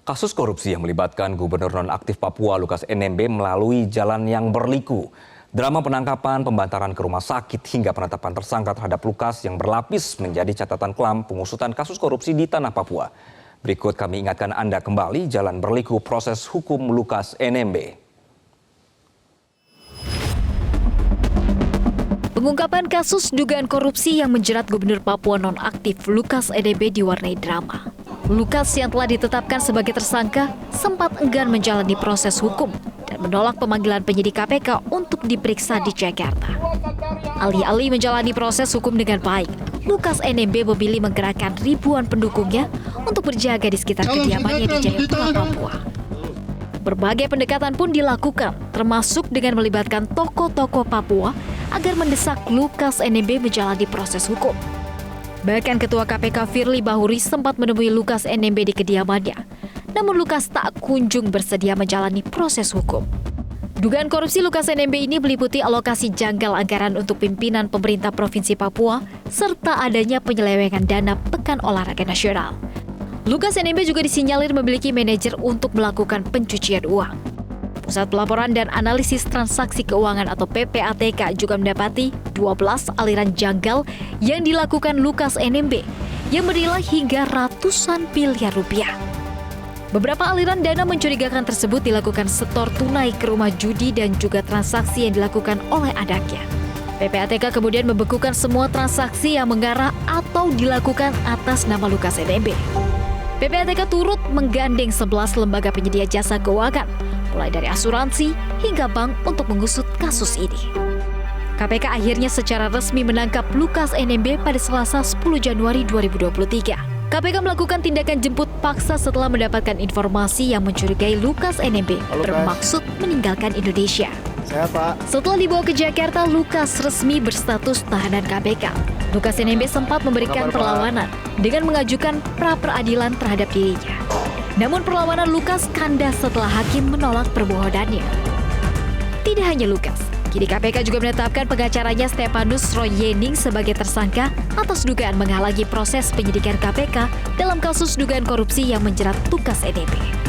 Kasus korupsi yang melibatkan Gubernur nonaktif Papua Lukas NMB melalui jalan yang berliku. Drama penangkapan, pembantaran ke rumah sakit hingga penetapan tersangka terhadap Lukas yang berlapis menjadi catatan kelam pengusutan kasus korupsi di tanah Papua. Berikut kami ingatkan Anda kembali jalan berliku proses hukum Lukas NMB. Pengungkapan kasus dugaan korupsi yang menjerat Gubernur Papua nonaktif Lukas NMB diwarnai drama. Lukas yang telah ditetapkan sebagai tersangka sempat enggan menjalani proses hukum dan menolak pemanggilan penyidik KPK untuk diperiksa di Jakarta. Alih-alih menjalani proses hukum dengan baik, Lukas NMB memilih menggerakkan ribuan pendukungnya untuk berjaga di sekitar kediamannya di Jayapura, Papua. Berbagai pendekatan pun dilakukan, termasuk dengan melibatkan tokoh-tokoh Papua agar mendesak Lukas NMB menjalani proses hukum. Bahkan Ketua KPK Firly Bahuri sempat menemui Lukas NMB di kediamannya. Namun Lukas tak kunjung bersedia menjalani proses hukum. Dugaan korupsi Lukas NMB ini meliputi alokasi janggal anggaran untuk pimpinan pemerintah Provinsi Papua serta adanya penyelewengan dana Pekan Olahraga Nasional. Lukas NMB juga disinyalir memiliki manajer untuk melakukan pencucian uang. Pusat Pelaporan dan Analisis Transaksi Keuangan atau PPATK juga mendapati 12 aliran janggal yang dilakukan Lukas NMB yang bernilai hingga ratusan miliar rupiah. Beberapa aliran dana mencurigakan tersebut dilakukan setor tunai ke rumah judi dan juga transaksi yang dilakukan oleh anaknya. PPATK kemudian membekukan semua transaksi yang mengarah atau dilakukan atas nama Lukas NMB. PPATK turut menggandeng 11 lembaga penyedia jasa keuangan, mulai dari asuransi hingga bank untuk mengusut kasus ini. KPK akhirnya secara resmi menangkap Lukas NMB pada Selasa 10 Januari 2023. KPK melakukan tindakan jemput paksa setelah mendapatkan informasi yang mencurigai Lukas NMB bermaksud meninggalkan Indonesia. Sehat, Pak. Setelah dibawa ke Jakarta, Lukas resmi berstatus tahanan KPK. Lukas NMB sempat memberikan perlawanan dengan mengajukan pra-peradilan terhadap dirinya. Namun perlawanan Lukas kandas setelah hakim menolak permohonannya. Tidak hanya Lukas, kini KPK juga menetapkan pengacaranya Stefanus Roy Yening sebagai tersangka atas dugaan menghalangi proses penyidikan KPK dalam kasus dugaan korupsi yang menjerat Lukas NMB.